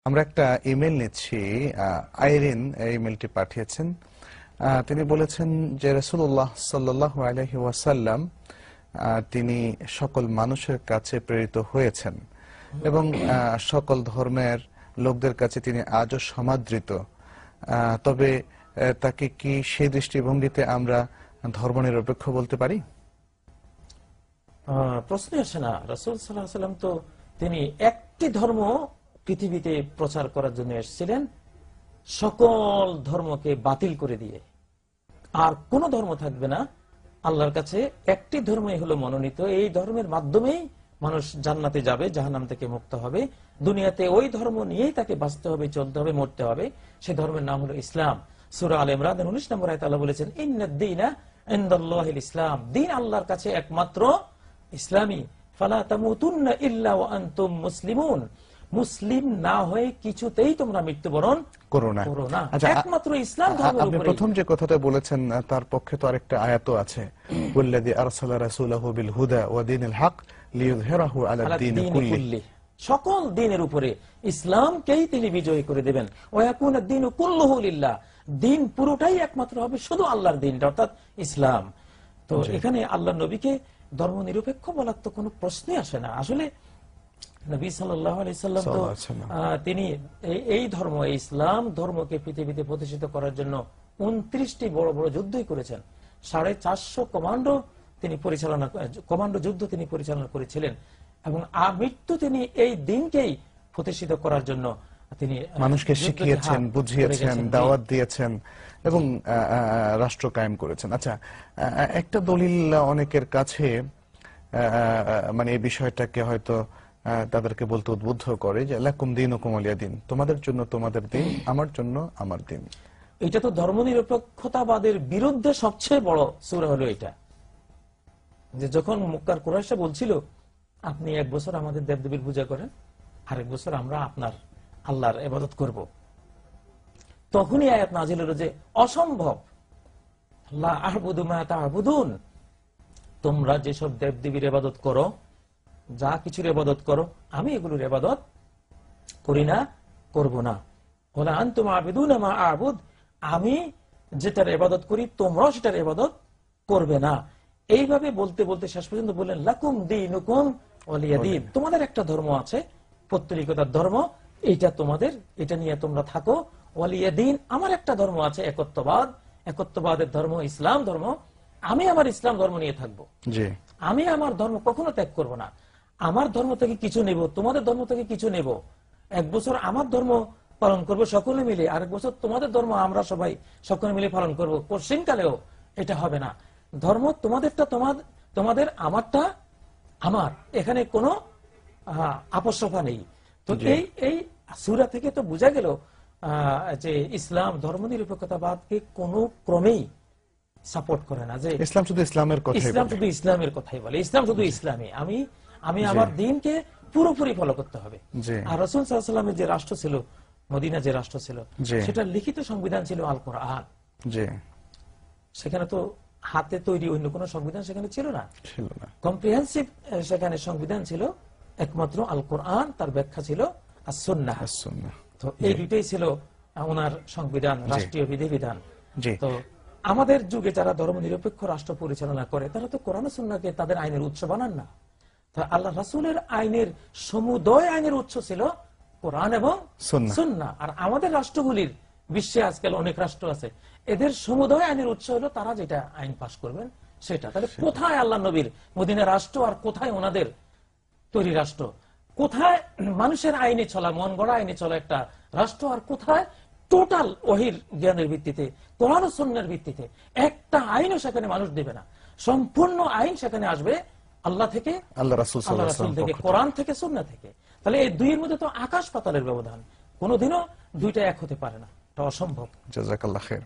আমরা একটা ইমেল নিচ্ছি। আইরিন ইমেলটি পাঠিয়েছেন। তিনি বলেছেন যে রাসূলুল্লাহ সাল্লাল্লাহু আলাইহি ওয়াসাল্লাম তিনি সকল মানুষের কাছে প্রেরিত হয়েছেন এবং সকল ধর্মের লোকদের কাছে তিনি আজও সমাদৃত। তবে তাকে কি সেই দৃষ্টিভঙ্গিতে আমরা ধর্মনিরপেক্ষ বলতে পারি? প্রশ্ন আসে না। রাসূল সাল্লাল্লাহু আলাইহি ওয়াসাল্লাম তো তিনি একটি ধর্ম পৃথিবীতে প্রচার করার জন্য এসেছিলেন, সকল ধর্মকে বাতিল করে দিয়ে আর কোন ধর্ম থাকবে না। আল্লাহর কাছে একটি ধর্মই হলো মনোনীত, এই ধর্মের মাধ্যমেই মানুষ জান্নাতে যাবে, জাহান্নাম থেকে মুক্ত হবে। দুনিয়াতে ওই ধর্ম নিয়েই তাকে বাঁচতে হবে, চলতে হবে, মরতে হবে। সেই ধর্মের নাম হলো ইসলাম। সূরা আলে ইমরান 19 নম্বর আয়াতে আল্লাহ বলেছেন, ইন্নাদ-দীনা ইনদাল্লাহিল ইসলাম, দ্বীন আল্লাহর কাছে একমাত্র ইসলামী। ফালা তামুতুন্না ইল্লা ওয়া আনতুম মুসলিমুন, মুসলিম না হয়ে কিছুতেই তোমরা মৃত্যুবরণ করো না। একমাত্র ইসলাম ধর্মের উপরে। আপনি প্রথম যে কথাটা বলেছেন তার পক্ষে তো আরেকটা আয়াতও আছে, ওয়াল্লাযী আরসালা রাসূলাহু বিল হুদা ওয়া দীনিল হক লিইয়ুযহিরাহু আলা দ্বীনি কুল্লি, সকল দ্বীনের উপরে ইসলামকেই তিনি বিজয়ী করে দেবেন। ওয়া ইয়াকুনু আদ-দীনু কুল্লুহু লিল্লাহ, দ্বীন পুরোটাই একমাত্র হবে শুধু আল্লাহর দ্বীন, অর্থাৎ ইসলাম। তো এখানে আল্লাহর নবীকে ধর্মনিরপেক্ষ বলার তো কোনো প্রশ্নই আসে না। আসলে নবী সাল্লাল্লাহু আলাইহি সাল্লাম তো তিনি এই ধর্ম, ইসলাম ধর্মকে পৃথিবীতে প্রতিষ্ঠিত করার জন্য 29টি বড় বড় যুদ্ধই করেছেন। 450 কমান্ডো যুদ্ধ তিনি পরিচালনা করেছিলেন এবং আমৃত্যু তিনি এই দিনকেই প্রতিষ্ঠিত করার জন্য তিনি মানুষকে শিখিয়েছেন, বুঝিয়েছেন, দাওয়াত দিয়েছেন এবং রাষ্ট্র কায়েম করেছেন। আচ্ছা, একটা দলিল অনেকের কাছে মানে এই বিষয়টাকে হয়তো তাদেরকে বলতে উদ্বুদ্ধ করে যে লাকুম দীনুকুম ওয়ালিয়া দীন, তোমাদের জন্য তোমাদের দিন, আমার জন্য আমার দিন। এটা তো ধর্মনিরপেক্ষতাবাদের বিরুদ্ধে সবচেয়ে বড় সূরা হলো এটা, যে যখন মক্কার কুরাইশরা বলছিল আপনি এক বছর আমাদের দেবদেবীর পূজা করেন, আরেক বছর আমরা আপনার আল্লাহর ইবাদত করব, তখনই আয়াত নাযিল হলো যে অসম্ভব, লা আ'বুদু মা তা'বুদুন, তোমরা যেসব দেবদেবীর ইবাদত করো, যা কিছুর ইবাদত করো, আমি এগুলোর ইবাদত করি না, করব না। ওয়ালা আনতুম আ'বিদুনা মা আ'বুদ, আমি যেটার ইবাদত করি তোমরাও সেটার ইবাদত করবে না। এইভাবে বলতে বলতে শেষ পর্যন্ত বললেন লাকুম দীনুকুম ওয়ালিয়া দীন, তোমাদের একটা ধর্ম আছে, পৌত্তলিকতার ধর্ম, এইটা তোমাদের, এটা নিয়ে তোমরা থাকো। ওয়ালিয়া দীন, আমার একটা ধর্ম আছে, একত্ববাদ, একত্ববাদের ধর্ম ইসলাম ধর্ম, আমি আমার ইসলাম ধর্ম নিয়ে থাকবো। আমি আমার ধর্ম কখনো ত্যাগ করব না। আমার ধর্ম থেকে কিছু নেব, তোমাদের ধর্ম থেকে কিছু নেব। এক বছর আমার ধর্ম পালন করবো সকলে মিলে, আরেক বছর তোমাদের ধর্ম আমরা সবাই সকলে মিলে পালন করবো, পশ্চিমকালেও এটা হবে না। ধর্ম তোমাদেরটা তোমাদের, আমারটা আমার, এখানে কোনো আপসফা নেই। তো এই সূরা থেকে তো বোঝা গেল যে ইসলাম ধর্মনিরপেক্ষতাবাদকে কোনো ক্রমেই সাপোর্ট করে না, যে ইসলাম শুধু ইসলামের কথাই বলে, ইসলাম শুধু ইসলামের কথাই বলে, ইসলাম শুধু ইসলামী, আমি আমার দ্বীনকে পুরোপুরি ফলো করতে হবে। আর রাসূল সাল্লাল্লাহু আলাইহি ওয়াসাল্লামের যে রাষ্ট্র ছিল, মদিনা যে রাষ্ট্র ছিল, সেটা লিখিত সংবিধান ছিল আল কোরআন। সেখানে তো হাতে তৈরি অন্য কোন সংবিধান সেখানে ছিল না, কম্প্রিহেন্সিভ সেখানে সংবিধান ছিল একমাত্র আল কোরআন, তার ব্যাখ্যা ছিল আস-সুন্নাহ। তো এই দুইটাই ছিল ওনার সংবিধান, রাষ্ট্রীয় বিধিবিধান। তো আমাদের যুগে যারা ধর্মনিরপেক্ষ রাষ্ট্র পরিচালনা করে, তারা তো কোরআন ও সুন্নাহকে তাদের আইনের উৎস বানান না। আল্লাহ রাসূলের আইনের সমুদয় আইনের উৎস ছিল কোরআন এবং সুন্নাহ। আর আমাদের রাষ্ট্রগুলির, বিশ্বে আজকাল অনেক রাষ্ট্র আছে, এদের সমুদয় আইনের উৎস হলো তারা যেটা আইন পাশ করবেন সেটা। তাহলে কোথায় আল্লাহ নবীর মদিনা রাষ্ট্র আর কোথায় ওনাদের তৈরি রাষ্ট্র? কোথায় মানুষের আইনে চলা, মন গড়া আইনে চলা একটা রাষ্ট্র, আর কোথায় টোটাল ওহীর জ্ঞানের ভিত্তিতে, কোরআন ও সুন্নাহর ভিত্তিতে একটা আইনও সেখানে মানুষ দেবে না। সম্পূর্ণ আইন সেখানে আসবে আল্লাহ থেকে, আল্লাহ রাসূল থেকে, কোরআন থেকে, সুন্নাহ থেকে। তাহলে এই দুইয়ের মধ্যে তো আকাশ পাতালের ব্যবধান, কোনোদিনও দুইটা এক হতে পারে না, এটা অসম্ভব। জাযাকাল্লাহ খাইর।